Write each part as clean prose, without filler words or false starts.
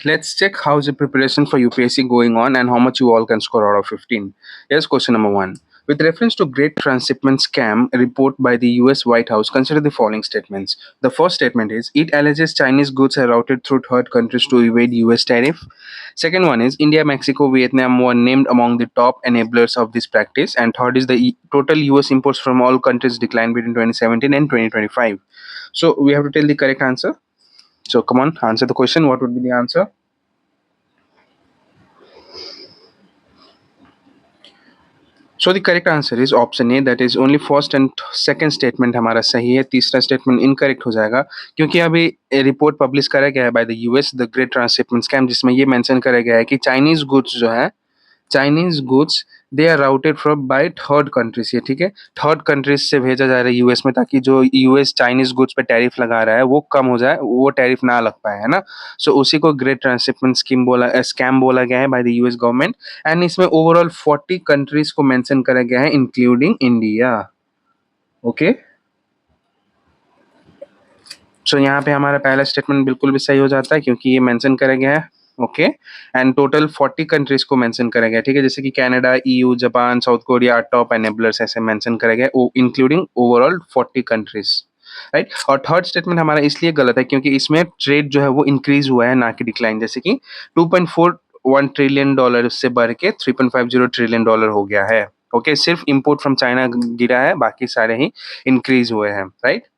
let's check how's the preparation for UPSC going on and how much you all can score out of 15. Here's question number 1. With reference to Great Transshipment Scam report by the US White House, consider the following statements. The first statement is, it alleges Chinese goods are routed through third countries to evade US tariff. Second one is, India, Mexico, Vietnam were named among the top enablers of this practice. And third is, the total US imports from all countries declined between 2017 and 2025. So we have to tell the correct answer. So come on, answer the question. What would be the answer? So the correct answer is option A, that is only first and second statement हमारा सही है, तीसरा statement incorrect हो जाएगा क्योंकि अभी report publish करा गया है by the US the great transshipment scam, जिसमें ये मेंशन करा गया है कि चाइनीज गुड्स जो है, Chinese goods they are routed from by third countries. ये ठीक है, थर्ड कंट्रीज से भेजा जा रहा है यूएस में, ताकि जो यूएस चाइनीज गुड्स पे टैरिफ लगा रहा है वो कम हो जाए, वो टैरिफ ना लग पाए, है ना। सो उसी को ग्रेट ट्रांसशिपमेंट स्कैम बोला गया है by the US government. And इसमें ओवरऑल 40 कंट्रीज को मेंशन करा गया है इंक्लूडिंग इंडिया। ओके, सो यहाँ पे हमारा पहला स्टेटमेंट बिल्कुल भी सही हो जाता है क्योंकि ये मेंशन करा गया है। ओके, एंड टोटल 40 कंट्रीज को मेंशन करा गया, ठीक है, जैसे कि Canada, EU, Japan, south Korea, top enablers ऐसे मेंशन करा गया, इंक्लूडिंग ओवरऑल 40 कंट्रीज, राइट। और थर्ड स्टेटमेंट हमारा इसलिए गलत है क्योंकि इसमें ट्रेड जो है वो इंक्रीज हुआ है, ना कि डिक्लाइन, जैसे कि 2.41 ट्रिलियन डॉलर से बढ़ के 3.50 ट्रिलियन डॉलर हो गया है। ओके, सिर्फ इंपोर्ट फ्रॉम चाइना गिरा है, बाकी सारे ही इंक्रीज हुए हैं, right.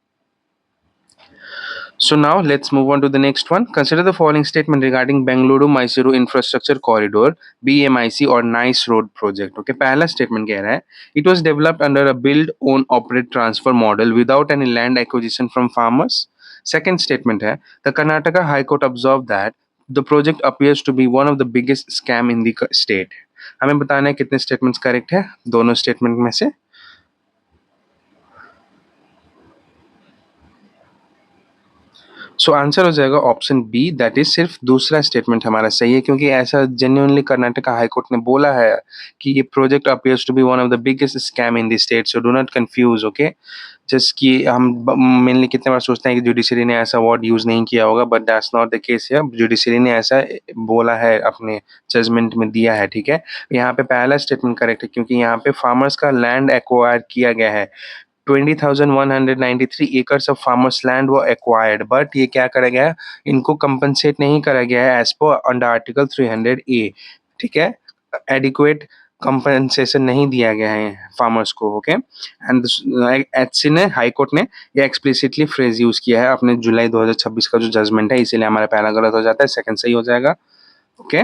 So now let's move on to the next one. Consider the following statement regarding Bengaluru-Mysuru Infrastructure Corridor (BMIC) or NICE Road project. Okay, पहला statement कह रहा है, it was developed under a build, own, operate, transfer model without any land acquisition from farmers. Second statement है, the Karnataka High Court observed that the project appears to be one of the biggest scam in the state. हमें बताना है कितने statements correct है दोनों statement में से। So answer हो जाएगा ऑप्शन बी, दैट इज सिर्फ दूसरा स्टेटमेंट हमारा सही है क्योंकि ऐसा जेन्युइनली कर्नाटका हाई कोर्ट ने बोला है कि ये project appears to be one of the biggest scam in the state. So do not confuse, okay. Just कि हम मेनली कितने बार सोचते हैं कि जुडिशरी ने ऐसा वर्ड यूज नहीं किया होगा, but that's not the case है। जुडिशरी ने ऐसा बोला है, अपने जजमेंट में दिया है, ठीक है। यहाँ पे पहला स्टेटमेंट करेक्ट है क्योंकि यहाँ पे फार्मर्स का लैंड एक्वायर किया गया है। 20,193 एकर्स ऑफ फार्मर्स लैंड वो एक्वायर्ड, बट ये क्या करा गया है, इनको कंपनसेट नहीं करा गया है as per under article 300A, ठीक है। एडिक्वेट कंपनसेशन नहीं दिया गया है फार्मर्स को, ओके। एंड एचसी ने, हाई कोर्ट ने ये एक्सप्लिसिटली फ्रेज यूज किया है अपने जुलाई 2026 का जो जजमेंट है, इसीलिए हमारा पहला गलत हो जाता है, सेकंड सही हो जाएगा, ओके।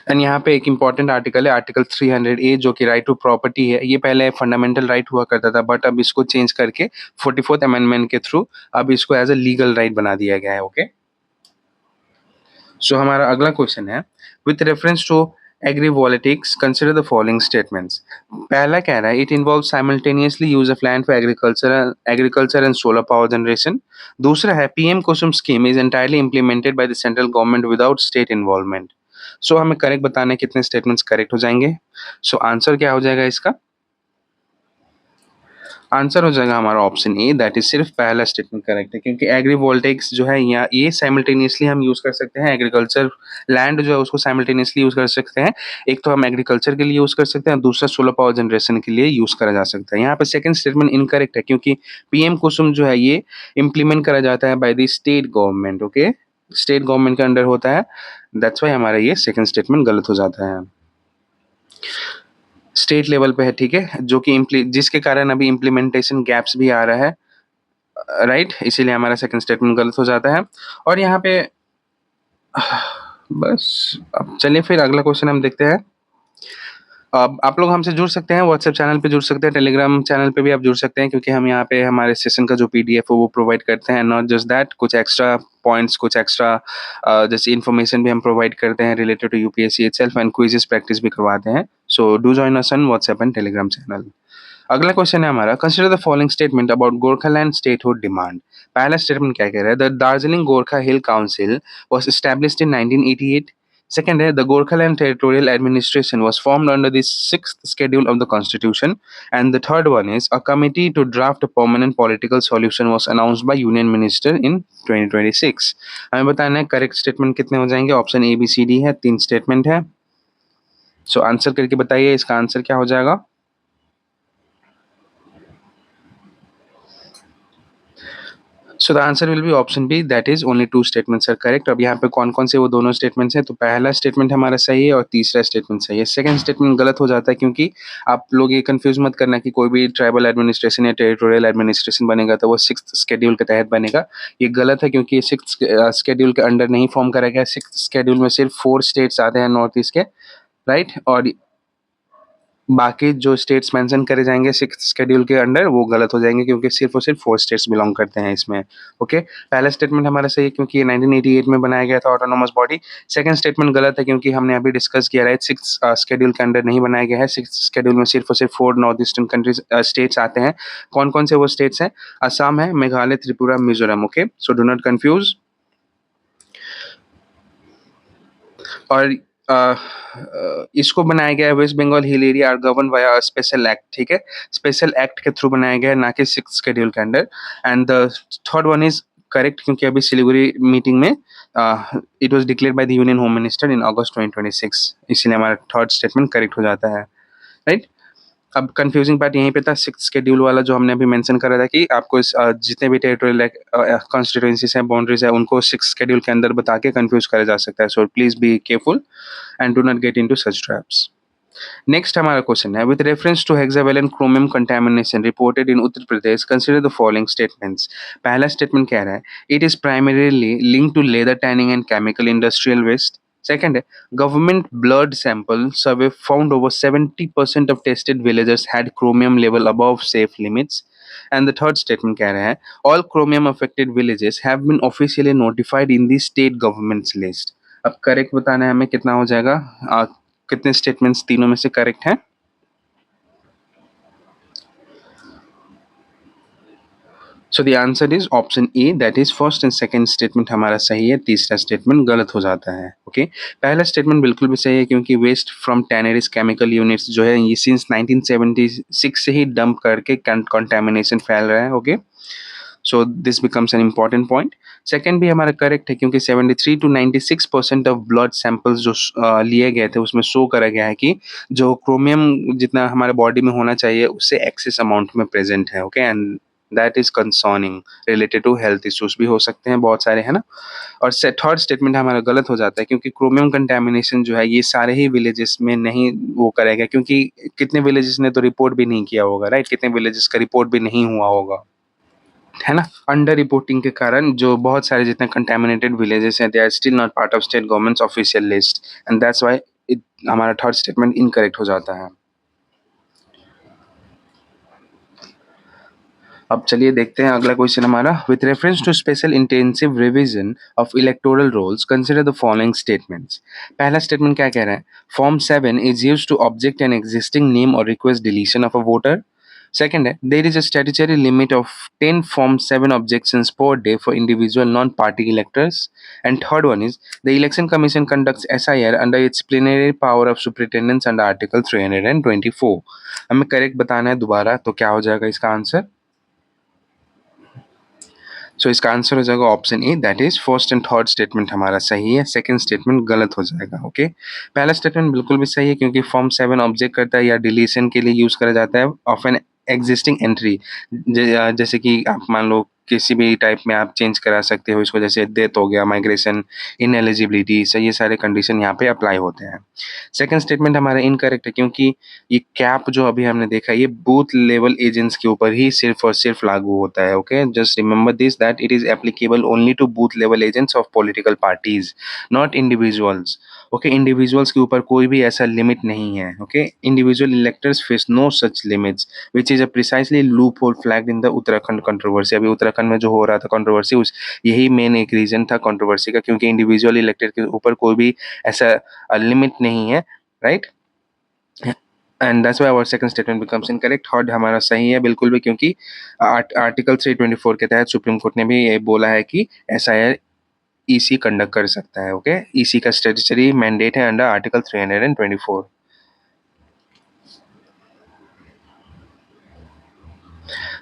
एंड यहाँ पे एक इंपॉर्टेंट आर्टिकल है, आर्टिकल 300A, जो कि राइट टू प्रॉपर्टी है। ये पहले फंडामेंटल राइट हुआ करता था, बट अब इसको चेंज करके 44th अमेंडमेंट के थ्रू अब इसको एज अ लीगल राइट बना दिया गया है, ओके। सो हमारा अगला क्वेश्चन है, with reference to agrivoltaics, consider the following statements. पहला कह रहा है, it involves simultaneously use of land for agriculture and solar power generation. दूसरा है, PM Kusum scheme is entirely implemented by the central government without state involvement. सो हमें correct बताना है कितने स्टेटमेंट्स करेक्ट हो जाएंगे। सो आंसर क्या हो जाएगा इसका? आंसर हो जाएगा हमारा ऑप्शन ए, दैट इज सिर्फ पहला स्टेटमेंट करेक्ट है क्योंकि एग्रीवोल्टेक्स जो है यहाँ ये साइमल्टेनियसली हम यूज कर सकते हैं। एग्रीकल्चर लैंड जो है उसको साइमल्टेनियसली यूज कर सकते हैं। एक तो हम एग्रीकल्चर के लिए यूज कर सकते हैं, दूसरा सोलर पावर जनरेशन के लिए यूज करा जा सकता है। यहाँ पे सेकंड स्टेटमेंट इनकरेक्ट है क्योंकि पीएम कुसुम जो है ये इम्प्लीमेंट करा जाता है by the state government, okay, state government के अंडर होता है। दैट्स वाई हमारा ये सेकंड स्टेटमेंट गलत हो जाता है, स्टेट लेवल पे है, ठीक है, जो कि जिसके कारण अभी इम्प्लीमेंटेशन गैप्स भी आ रहा है, राइट, इसीलिए हमारा सेकंड स्टेटमेंट गलत हो जाता है। और यहाँ पे बस अब चलिए फिर अगला क्वेश्चन हम देखते हैं। अब आप लोग हमसे जुड़ सकते हैं, व्हाट्सएप चैनल पे जुड़ सकते हैं, टेलीग्राम चैनल पे भी आप जुड़ सकते हैं क्योंकि हम यहाँ पे हमारे सेशन का जो पीडीएफ है वो प्रोवाइड करते हैं। नॉट जस्ट दैट, कुछ एक्स्ट्रा पॉइंट्स, कुछ एक्स्ट्रा जैसे इन्फॉर्मेशन भी हम प्रोवाइड करते हैं related to UPSC itself, and quizzes practice भी करवाते हैं। So do join us on WhatsApp and Telegram channel. अगला क्वेश्चन है हमारा, consider the following statement about Gorkhaland statehood demand. पहला स्टेटमेंट क्या कह रहा है, the Darjeeling Gorkha hill council was established in 1988. Second है, the Gorkhaland Territorial Administration was formed under the sixth schedule of the Constitution. And the third one is a committee to draft a permanent political solution was announced by Union Minister in 2026. हमें बताना है correct statement कितने हो जाएंगे. Option A B C D है, 3 statement है. So answer करके बताइए इसका आंसर क्या हो जाएगा. So the answer will be option B, that is only 2 statements are correct. अब यहाँ पे कौन कौन से वो दोनों स्टेटमेंट्स हैं, तो पहला स्टेटमेंट हमारा सही है और तीसरा स्टेटमेंट सही है. सेकंड स्टेटमेंट गलत हो जाता है क्योंकि आप लोग ये कंफ्यूज मत करना कि कोई भी ट्राइबल एडमिनिस्ट्रेशन या टेरिटोरियल एडमिनिस्ट्रेशन बनेगा तो वो 6th शेड्यूल के तहत बनेगा. ये गलत है क्योंकि ये 6th शेड्यूल के अंडर नहीं फॉर्म करा गया. 6th शेड्यूल में सिर्फ 4 स्टेट्स आते हैं नॉर्थ ईस्ट के, राइट. और बाकी जो स्टेट्स मेंशन करे जाएंगे 6th शेड्यूल के अंडर वो गलत हो जाएंगे क्योंकि सिर्फ और सिर्फ 4 स्टेट्स बिलोंग करते हैं इसमें. ओके, पहला स्टेटमेंट हमारा सही है क्योंकि ये 1988 में बनाया गया था ऑटोनोमस बॉडी. सेकंड स्टेटमेंट गलत है क्योंकि हमने अभी डिस्कस किया है 6th शेड्यूल के अंडर नहीं बनाया गया है. 6th शेड्यूल में सिर्फ और सिर्फ 4 नॉर्थ ईस्टर्न कंट्रीज स्टेट्स आते हैं. कौन कौन से वो स्टेट्स हैं? असम है, Meghalaya, Tripura, Mizoram. Okay, so do not confuse. और इसको बनाया गया है West Bengal hill area are govern via special act. ठीक है, स्पेशल एक्ट के थ्रू बनाया गया है, ना कि 6th शेड्यूल के under. And the third one is correct क्योंकि अभी सिलीगुड़ी मीटिंग में it was declared by the union home minister in August 2026, इसलिए हमारा थर्ड स्टेटमेंट करेक्ट हो जाता है, राइट. अब कंफ्यूजिंग पार्ट यहीं पे था 6th शेड्यूल वाला जो हमने अभी मेंशन करा था कि आपको जितने भी टेरिटोरियल कॉन्स्टिट्यूएंसीज हैं, बाउंड्रीज है, उनको 6th शेड्यूल के अंदर बता के कंफ्यूज करा जा सकता है. So please be careful and do not get into such traps. Next हमारा क्वेश्चन है, with reference to hexavalent chromium contamination reported in Uttar Pradesh, consider the following statements. पहला स्टेटमेंट कह रहा है, it is primarily linked to leather tanning and chemical industrial waste. Second है, government blood sample survey found over 70% of tested villagers had chromium level above safe limits. And the third statement कह रहा है, all chromium affected villages have been officially notified in the state government's list. अब correct बताना है हमें कितना हो जाएगा, कितने स्टेटमेंट्स तीनों में से करेक्ट हैं. सो the answer is option A, that is first and second statement हमारा सही है, तीसरा स्टेटमेंट गलत हो जाता है. ओके, पहला स्टेटमेंट बिल्कुल भी सही है क्योंकि waste from tanneries chemical units जो है ये सिंस 1976 से ही डंप करके कंटामिनेशन फैल रहा है. Okay, so this becomes an important point. Second भी हमारा करेक्ट है क्योंकि 73 to 96% ऑफ ब्लड सैंपल्स जो लिए गए थे उसमें शो करा गया है कि जो क्रोमियम जितना हमारे बॉडी में होना चाहिए उससे एक्सेस अमाउंट में प्रेजेंट है. Okay, and that is concerning, related to health issues भी हो सकते हैं बहुत सारे, है ना. और थर्ड स्टेटमेंट हमारा गलत हो जाता है क्योंकि क्रोमियम कंटेमिनेशन जो है ये सारे ही विलेजेस में नहीं वो करेगा क्योंकि कितने विलेजेस ने तो रिपोर्ट भी नहीं किया होगा, राइट. कितने विलेजेस का रिपोर्ट भी नहीं हुआ होगा, है ना. अंडर रिपोर्टिंग के कारण जो बहुत सारे जितने कंटेमिनेटेड विलेजेस हैं they are still not part of state governments official list and that's why हमारा थर्ड स्टेटमेंट इनकरेक्ट हो जाता है. अब चलिए देखते हैं अगला क्वेश्चन हमारा. With reference to special intensive revision of electoral rolls consider the following statements. पहला स्टेटमेंट क्या कह रहा है, form 7 is used to object an existing name और request deletion of a voter. Second, there is a statutory limit of 10 Form 7 objections per day for individual non-party electors. And third one is, the Election Commission conducts SIR under its plenary power of superintendence under Article 324. हमें correct बताना है दोबारा, तो क्या हो जाएगा इसका answer. सो इसका आंसर हो जाएगा option A, that is first and third statement हमारा सही है, सेकंड स्टेटमेंट गलत हो जाएगा. ओके, पहला स्टेटमेंट बिल्कुल भी सही है क्योंकि फॉर्म 7 ऑब्जेक्ट करता है या डिलीशन के लिए यूज करा जाता है ऑफ एन एग्जिस्टिंग एंट्री. जैसे कि आप मान लो किसी भी टाइप में आप चेंज करा सकते हो इसको, जैसे डेथ हो गया, माइग्रेशन, इनएलिजिबिलिटी, से ये सारे कंडीशन यहाँ पे अप्लाई होते हैं. सेकंड स्टेटमेंट हमारा इनकरेक्ट है क्योंकि ये कैप जो अभी हमने देखा ये बूथ लेवल एजेंट्स के ऊपर ही सिर्फ और सिर्फ लागू होता है. Okay, just remember this that it is applicable only to booth level agents of political parties, not individuals. Okay, individuals के ऊपर कोई भी ऐसा लिमिट नहीं है. Okay, individual electors face no such limits which is a precisely loophole flagged in the Uttarakhand controversy. अभी उत्तराखंड में जो हो रहा था कंट्रोवर्सी, उस यही मेन एक रीजन था कंट्रोवर्सी का क्योंकि इंडिविजुअल इलेक्टेड के ऊपर कोई भी ऐसा लिमिट नहीं है, right. And that's why our second statement becomes incorrect. Third हमारा सही है बिल्कुल भी क्योंकि आर्टिकल 324 के तहत सुप्रीम कोर्ट ने भी ये बोला है कि SIR ईसी कंडक्ट कर सकता है। ओके, ईसी का स्टैट्यूटरी मैंडेट है under article 324।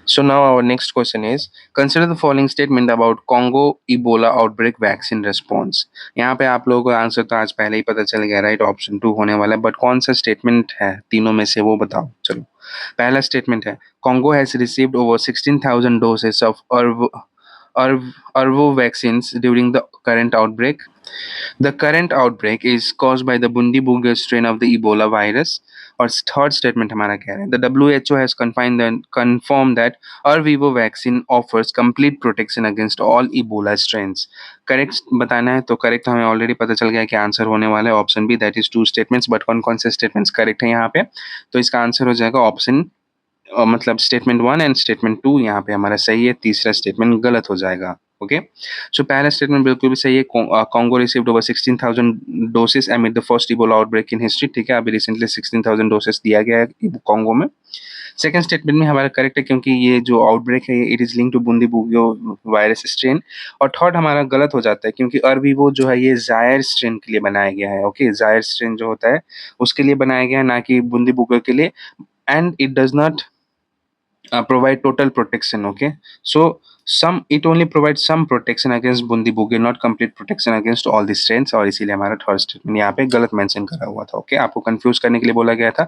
So now our next question is, consider the following statement about Congo Ebola outbreak vaccine response। यहाँ पे आप लोगों को आंसर तो आज पहले ही पता चल गया, राइट? ऑप्शन 2 होने वाला है, बट कौन सा स्टेटमेंट है तीनों में से वो बताओ। चलो, पहला स्टेटमेंट है, Congo has received over 16,000 doses of Arvo vaccines during the current outbreak। The current outbreak is caused by the Bundibugyo strain of the Ebola virus। और थर्ड स्टेटमेंट हमारा कह रहा है, the WHO has confirmed that our Vivo vaccine offers complete protection against all Ebola strains। Correct बताना है तो correct हमें already पता चल गया कि आंसर होने वाला है option B, that is 2 statements. But कौन कौन से स्टेटमेंट्स करेक्ट है यहाँ पे? तो इसका आंसर हो जाएगा ऑप्शन मतलब स्टेटमेंट 1 एंड स्टेटमेंट 2 यहाँ पे हमारा सही है, तीसरा स्टेटमेंट गलत हो जाएगा। ओके, सो पहला स्टेटमेंट बिल्कुल भी सही है, Congo received over 16,000 doses एमिड the first Ebola outbreak in history. ठीक है, अभी रिसेंटली 16,000 डोसेस दिया गया है कॉन्गो में। सेकंड स्टेटमेंट में हमारा करेक्ट है क्योंकि ये जो आउटब्रेक है it is link to Bundibugyo virus strain. और थर्ड हमारा गलत हो जाता है क्योंकि अरविवो जो है ये जायर स्ट्रेन के लिए बनाया गया है। ओके, जायर स्ट्रेन जो होता है उसके लिए बनाया गया है, ना कि बुंदीबुग्यो के लिए। And it does not provide total protection। Okay, so it only provides some protection against Bundibugyo, not complete protection against all the strains। और इसीलिए हमारा थर्ड स्टेटमेंट यहाँ पे गलत मेंशन करा हुआ था। ओके, आपको कंफ्यूज करने के लिए बोला गया था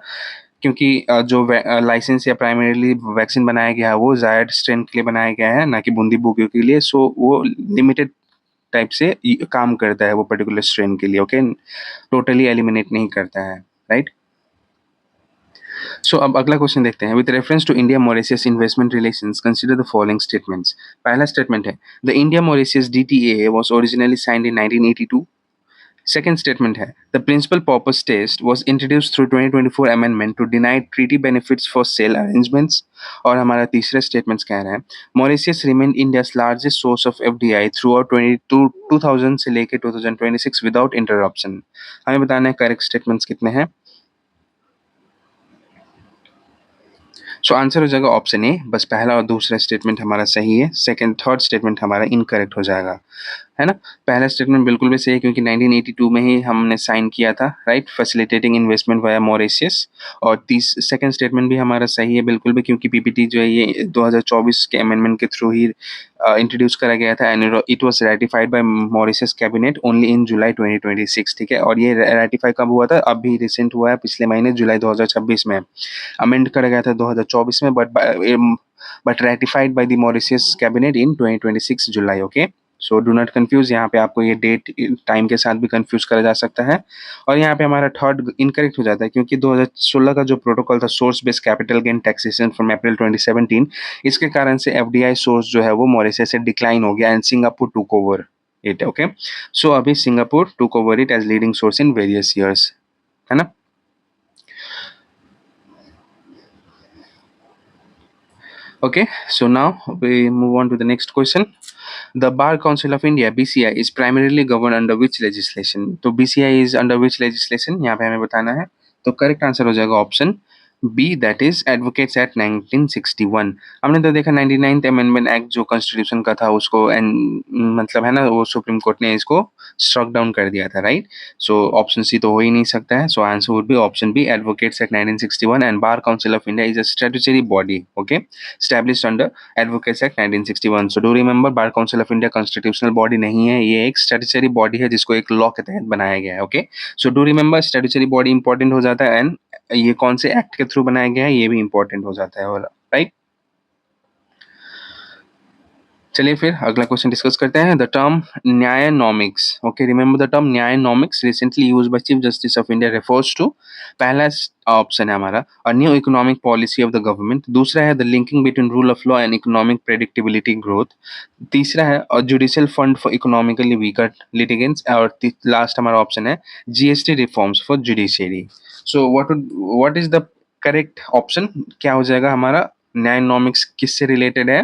क्योंकि जो लाइसेंस या प्राइमरीली वैक्सीन बनाया गया है वो जायड स्ट्रेन के लिए बनाया गया है, ना कि बूंदीबुग्यो के लिए। सो वो लिमिटेड टाइप से काम करता है वो पर्टिकुलर स्ट्रेन के लिए। ओके, टोटली एलिमिनेट नहीं करता है, राइट? सो अब अगला क्वेश्चन देखते हैं। With reference to India Mauritius investment relations consider the following statements. पहला स्टेटमेंट है, the India Mauritius DTA was originally signed in 1982। Second statement है, the principal purpose test was introduced through 2024 amendment to deny treaty benefits for sale arrangements. और हमारा तीसरा statement कह रहा है, Mauritius remain India's largest source of FDI throughout 2000 से लेकर 2026 without interruption. हमें बताना है करेक्ट स्टेटमेंट्स कितने हैं। सो आंसर हो जाएगा ऑप्शन ए, बस पहला और दूसरा स्टेटमेंट हमारा सही है, सेकंड थर्ड स्टेटमेंट हमारा इनकरेक्ट हो जाएगा, है ना? पहला स्टेटमेंट बिल्कुल भी सही है क्योंकि 1982 में ही हमने साइन किया था, right, facilitating investment via Mauritius. और सेकंड स्टेटमेंट भी हमारा सही है बिल्कुल भी क्योंकि PPT जो है ये 2024 के अमेंडमेंट के थ्रू ही इंट्रोड्यूस करा गया था and it was ratified by Mauritius cabinet only in July 2026। ठीक है, और ये रैटिफाई कब हुआ था? अभी रिसेंट हुआ है, पिछले महीने जुलाई 2026 में अमेंड करा गया था 2024 में, but ratified by the Mauritius cabinet in 2026 July. Okay, so do not confuse, यहाँ पे आपको ये डेट टाइम के साथ भी कंफ्यूज करा जा सकता है। और यहाँ पे हमारा थर्ड इनकरेक्ट हो जाता है क्योंकि 2016 का जो प्रोटोकॉल था source based capital gain taxation from April 2017, इसके कारण से FDI सोर्स जो है वो मॉरिशस से डिक्लाइन हो गया and Singapore took over it. Okay, so अभी Singapore took over it as leading source in various years, है ना? Okay, so now we move on to the next question. The Bar Council of India BCI is primarily governed under which legislation? तो BCI is under which legislation यहाँ पे हमें बताना है। तो correct answer हो जाएगा option B, that is advocates act 1961। हमने तो देखा 99th अमेंडमेंट एक्ट जो कॉन्स्टिट्यूशन का था उसको एंड मतलब है ना वो सुप्रीम कोर्ट ने इसको स्ट्रक डाउन कर दिया था, राइट? सो ऑप्शन सी तो हो ही नहीं सकता है। So answer would be option B, advocates act 1961 and Bar Council of India is a statutory body, okay, established under Advocates Act 1961। So do remember Bar Council of India constitutional body नहीं है, ये एक statutory body है जिसको एक law के तहत बनाया गया है। Okay, so do remember statutory body important हो जाता है एंड ये कौन से एक्ट के थ्रू बनाया गया है ये भी इंपॉर्टेंट हो जाता है, राइट? चलिए फिर अगला क्वेश्चन डिस्कस करते हैं। The term Nyayanomics, okay, remember the term Nyayanomics recently used by chief justice of India refers to. पहला ऑप्शन है हमारा a new economic policy of the government, दूसरा है the linking between rule of law and economic predictability growth, तीसरा है a judicial fund for economically weaker litigants, और last हमारा option है GST reforms for judiciary. So what is the correct option? क्या हो जाएगा हमारा? न्यायनॉमिक्स किससे रिलेटेड है?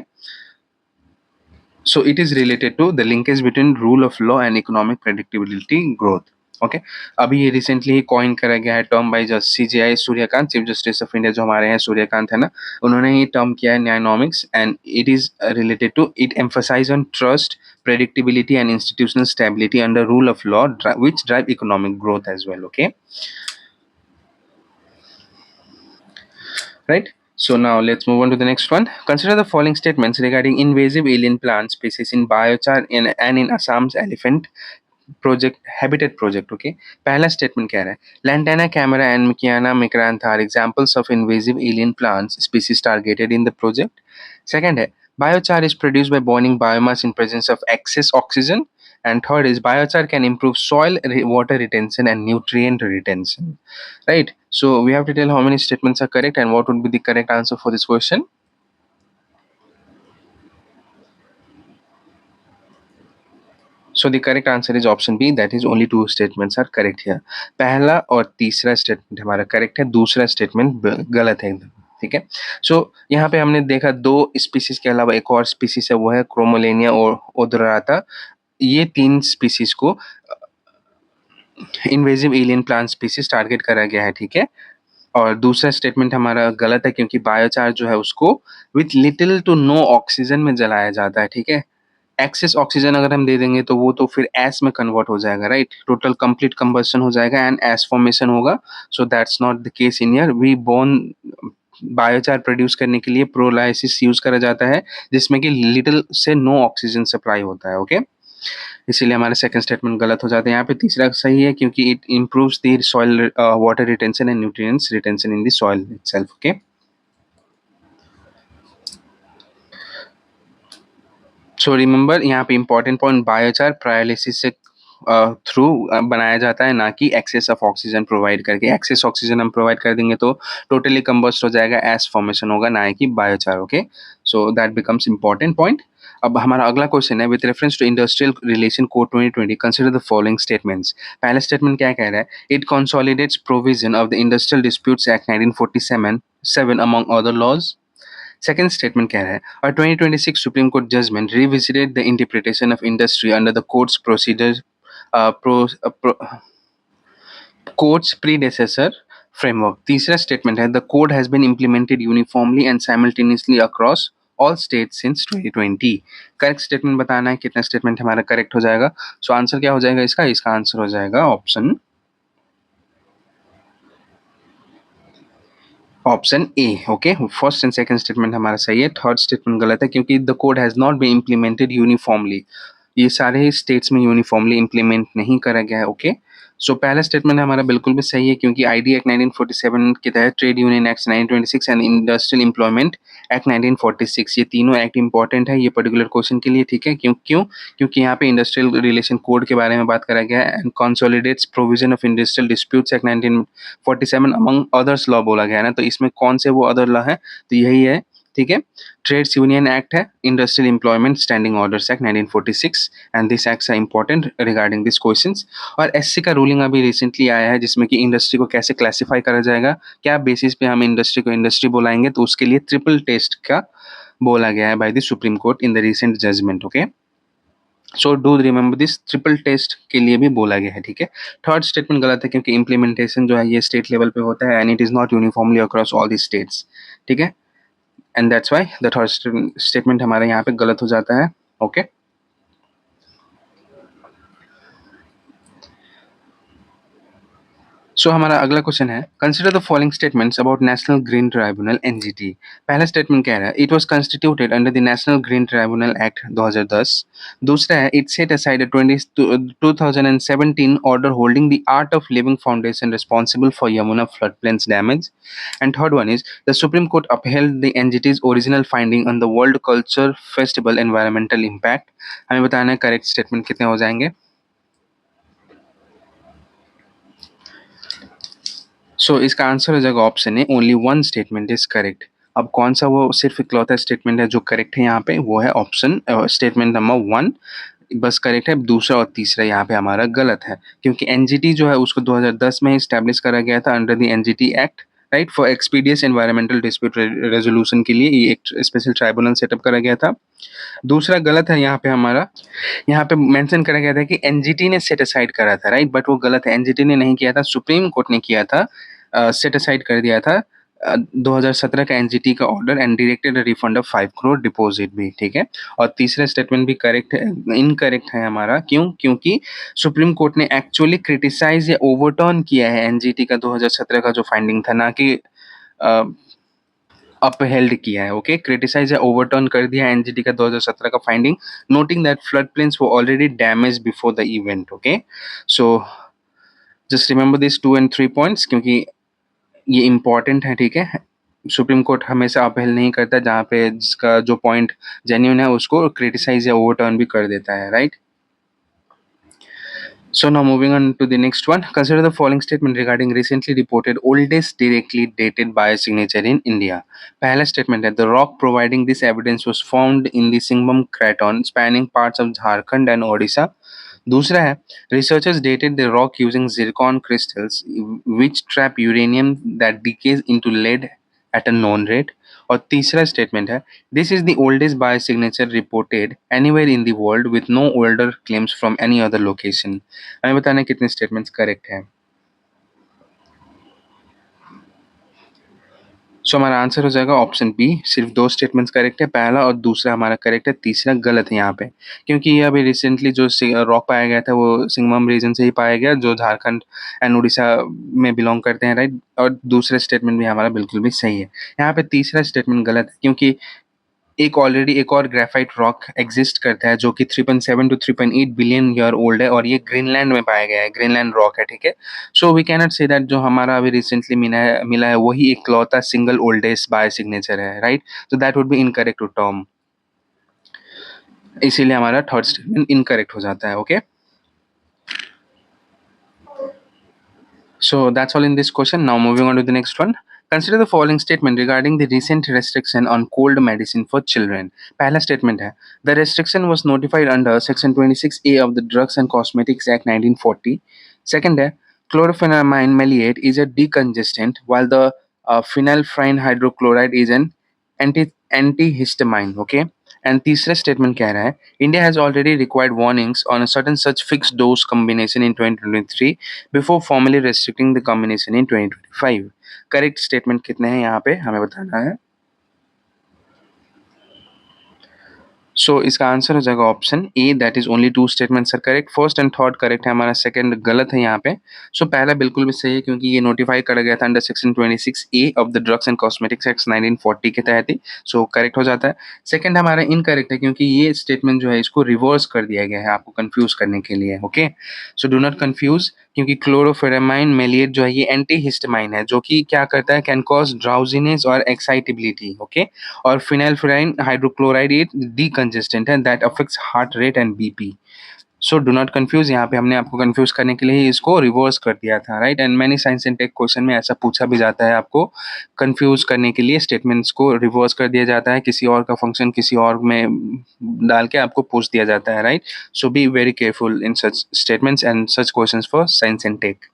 So it is related to the linkage between rule of law and economic predictability growth। Okay, अभी ये रिसेंटली ही कॉइन करा गया है term by just CJI Suryakant, chief justice of India जो हमारे हैं सूर्यकांत है ना, उन्होंने ही टर्म किया है Nyayanomics and it is related to, it emphasise on trust, predictability and institutional stability under rule of law, which drive economic growth as well. Okay, right? So now let's move on to the next one. Consider the following statements regarding invasive alien plant species in biochar and in Assam's elephant project habitat project. Okay, पहला statement कह रहा है Lantana camara and Mikania micrantha are examples of invasive alien plants species targeted in the project. Second है biochar is produced by burning biomass in presence of excess oxygen. And third is biochar can improve soil water retention and nutrient retention. Right, so we have to tell how many statements are correct and what would be the correct answer for this question. So the correct answer is option B, that is only two statements are correct here. पहला और तीसरा statement हमारा correct है, दूसरा statement गलत है एकदम. ठीक है, सो यहाँ पे हमने देखा दो स्पीसीज के अलावा एक और स्पीसीज है, वो है क्रोमोलेनिया और ओडोराता. ये तीन स्पीसीज को invasive alien plant species target करा गया है. ठीक है, और दूसरा स्टेटमेंट हमारा गलत है क्योंकि बायोचार जो है उसको with little to no oxygen में जलाया जाता है. ठीक है, एक्सेस ऑक्सीजन अगर हम दे देंगे तो वो तो फिर एस में कन्वर्ट हो जाएगा. राइट, टोटल कंप्लीट कंबशन हो जाएगा एंड एस फॉर्मेशन होगा. So that's not the case in year. We burn biochar produce करने के लिए प्रोलाइसिस यूज करा जाता है जिसमें कि लिटिल से नो ऑक्सीजन सप्लाई होता है. ओके, इसीलिए हमारे सेकंड स्टेटमेंट गलत हो जाते हैं. यहाँ पे तीसरा सही है क्योंकि it improves the soil water retention and nutrients retention in the soil itself. Okay, so remember यहाँ पे इंपॉर्टेंट पॉइंट बायोचार प्रायोलिसिस से थ्रू बनाया जाता है, ना कि एक्सेस ऑफ ऑक्सीजन प्रोवाइड करके. एक्सेस ऑक्सीजन हम प्रोवाइड कर देंगे तो टोटली कंबस्ट हो जाएगा, एस फॉर्मेशन होगा, ना कि biochar. Okay, so that becomes important point. अब हमारा अगला क्वेश्चन है with reference to industrial relation code 2020 consider the following statements. पहला स्टेटमेंट क्या कह रहा है, it consolidates provision of the industrial disputes act 1947 among other laws. Second statement कह रहा है a 2026 Supreme Court judgment revisited the interpretation of industry under the court's procedures court's predecessor framework. तीसरा statement है the code has been implemented uniformly and simultaneously across all states since 2020. Correct statement बताना है, कितना statement हमारा correct हो जाएगा. So answer क्या हो जाएगा इसका आंसर हो जाएगा option A. Okay, first and second statement हमारा सही है, थर्ड स्टेटमेंट गलत है क्योंकि the code has not been implemented uniformly. ये सारे स्टेट्स में यूनिफॉर्मली इम्प्लीमेंट नहीं करा गया है. ओके, सो पहला स्टेटमेंट हमारा बिल्कुल भी सही है क्योंकि आईडी एक्ट 1947 के तहत trade union act 1926 and industrial employment act 1946 ये तीनों एक्ट इंपॉर्टेंट है ये पर्टिकुलर क्वेश्चन के लिए. ठीक है, क्योंकि यहाँ पे इंडस्ट्रियल रिलेशन कोड के बारे में बात करा गया है and consolidates provision of industrial disputes act 1947 among others law बोला गया है ना, तो इसमें कौन से वो अदर लॉ है, तो यही है. ठीक है, ट्रेड्स यूनियन एक्ट है, industrial employment standing orders act 1946 and this acts are important regarding this questions. और एससी का रूलिंग अभी रिसेंटली आया है जिसमें कि इंडस्ट्री को कैसे क्लासिफाई करा जाएगा, क्या बेसिस पे हम इंडस्ट्री को इंडस्ट्री बुलाएंगे, तो उसके लिए ट्रिपल टेस्ट का बोला गया है by the Supreme Court in the recent judgement. Okay, so do remember this, triple test के लिए भी बोला गया है. ठीक है, थर्ड स्टेटमेंट गलत है क्योंकि इम्प्लीमेंटेशन जो है ये स्टेट लेवल पे होता है and it is not uniformly across all the states. ठीक है, and that's why the third statement हमारे यहाँ पे गलत हो जाता है. ओके, सो हमारा अगला क्वेश्चन है consider the following statements about National Green Tribunal NGT. पहला स्टेटमेंट कह रहा है it was constituted under the National Green Tribunal Act 2010. दूसरा है it set aside a 2017 order holding the Art of Living Foundation responsible for Yamuna flood plains damage. And third one is the Supreme Court upheld the NGT's original finding on the World Culture Festival environmental impact. हमें बताना है correct statement कितने हो जाएंगे. सो इसका answer हो जाएगा option है only one statement is correct. अब कौन सा वो सिर्फ इकलौता स्टेटमेंट है जो करेक्ट है यहाँ पे, वो है ऑप्शन स्टेटमेंट नंबर 1 बस करेक्ट है. दूसरा और तीसरा यहाँ पे हमारा गलत है क्योंकि एनजीटी जो है उसको 2010 में इस्टेब्लिश करा गया था under the NGT act. Right, for expeditious environmental dispute resolution के लिए ये एक स्पेशल ट्राइब्यूनल सेटअप करा गया था. दूसरा गलत है यहाँ पे हमारा, यहाँ पे मेंशन करा गया था कि एनजीटी ने सेट असाइड करा था. राइट, बट वो गलत है, एनजीटी ने नहीं किया था, सुप्रीम कोर्ट ने किया था, सेट असाइड कर दिया था 2017 का एनजीटी का order and directed refund of 5 crore deposit भी, ठीक है। और तीसरा स्टेटमेंट भी करेक्ट है, इनकरेक्ट है हमारा, क्यों? क्योंकि सुप्रीम कोर्ट ने एक्चुअली क्रिटिसाइज या ओवरटर्न किया है एनजीटी का 2017 का जो फाइंडिंग था, ना कि अपहेल्ड किया है। ओके, क्रिटिसाइज या ओवरटर्न कर दिया एनजीटी का 2017 का finding, noting that flood plains were already damage before the event. Okay, so just remember this 2 and 3 points, क्योंकि ये इंपॉर्टेंट है, ठीक है। सुप्रीम कोर्ट हमेशा अपहेल नहीं करता, जहाँ पे जिसका जो पॉइंट जेन्यून है उसको क्रिटिसाइज या ओवरटर्न भी कर देता है, right. So now moving on to the next one. Consider the following statement regarding recently reported oldest directly dated biosignature in India. पहला statement है, the rock providing this evidence was found in the Singhbhum Craton spanning parts of Jharkhand and Odisha. दूसरा है, researchers dated the rock using zircon crystals which trap uranium that decays into lead at a known rate. और तीसरा statement है, this is the oldest biosignature reported anywhere in the world with know older claims from any other location. हमें बताना है कितने statements correct हैं। सो हमारा answer हो जाएगा ऑप्शन बी, सिर्फ 2 स्टेटमेंट्स करेक्ट है, पहला और दूसरा हमारा करेक्ट है, तीसरा गलत है यहाँ पे। क्योंकि ये अभी रिसेंटली जो रॉक पाया गया था वो सिंगमम रीजन से ही पाया गया, जो झारखंड एंड उड़ीसा में बिलोंग करते हैं, राइट। और दूसरा स्टेटमेंट भी हमारा बिल्कुल भी सही है। यहाँ पे तीसरा स्टेटमेंट गलत है, क्योंकि एक और ग्रेफाइट रॉक एग्जिस्ट करता है जो कि 3.7 to 3.8 बिलियन ईयर ओल्ड है, और ये ग्रीनलैंड में पाया गया है, ग्रीनलैंड रॉक है, ठीक है। So we can not say that जो हमारा अभी रिसेंटली मिला है वही इकलौता सिंगल ओल्डेस्ट बायो सिग्नेचर है, right. So that would be incorrect to term, इसीलिए हमारा थर्ड स्टेटमेंट इनकरेक्ट हो जाता है। Okay, so that's all in this question. Now moving on to the next one. Consider the following statement regarding the recent restriction on cold medicine for children. पहला statement है, the restriction was notified under section 26A of the Drugs and Cosmetics Act 1940. Second है, chlorpheniramine maleate is a decongestant while the phenylphyrine hydrochloride is an antihistamine. Okay, and तीसरा statement कह रहा है, India has already required warnings on a certain such fixed dose combination in 2023 before formally restricting the combination in 2025. Correct statement कितने हैं यहाँ पे हमें बताना है। सो इसका आंसर हो जाएगा option A, that is only 2 statements are correct, first and third correct है, हमारा सेकंड गलत है यहाँ पे। सो पहला बिल्कुल भी सही है, क्योंकि ये नोटिफाई करा गया था under section 26A of the drugs and cosmetics act 1940 के तहत ही, सो करेक्ट हो जाता है। सेकंड हमारा इनकरेक्ट है, क्योंकि ये स्टेटमेंट जो है इसको रिवर्स कर दिया गया है आपको कंफ्यूज करने के लिए। Okay, so do not confuse, क्योंकि क्लोरोफेरामाइन मेलिएट जो है ये एंटीहिस्टामाइन है, जो कि क्या करता है, कैन कॉज ड्राउजीनेस और एक्साइटेबिलिटी। ओके, और फिनाइलफ्यूराइन हाइड्रोक्लोराइड ये डीकंजेस्टेंट है that affects heart rate and BP. So do not confuse, यहाँ पे हमने आपको कंफ्यूज करने के लिए ही इसको रिवर्स कर दिया था, right. And many science and tech question में ऐसा पूछा भी जाता है, आपको कंफ्यूज करने के लिए स्टेटमेंट्स को रिवर्स कर दिया जाता है, किसी और का फंक्शन किसी और में डाल के आपको पूछ दिया जाता है, right. So be very careful in such statements and such questions for science and tech.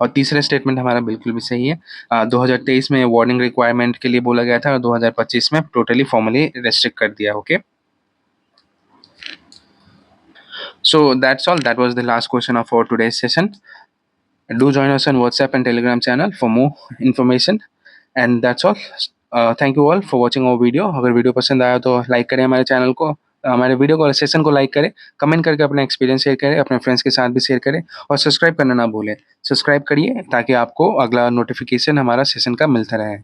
और तीसरा स्टेटमेंट हमारा बिल्कुल भी सही है। 2023 में वार्निंग रिक्वायरमेंट के लिए बोला गया था और 2025 में टोटली फॉर्मली रेस्ट्रिक्ट कर दिया। Okay, so that's all, that was the last question of our today's session. Do join us on WhatsApp and Telegram channel for more information, and that's all. Thank you all for watching our video. अगर video पसंद आया तो like करें हमारे channel को, हमारे video को, session को लाइक करें, कमेंट करके अपना एक्सपीरियंस शेयर करें, अपने फ्रेंड्स के साथ भी शेयर करें, और सब्सक्राइब करना ना भूलें। सब्सक्राइब करिए ताकि आपको अगला नोटिफिकेशन हमारा सेशन का मिलता रहे।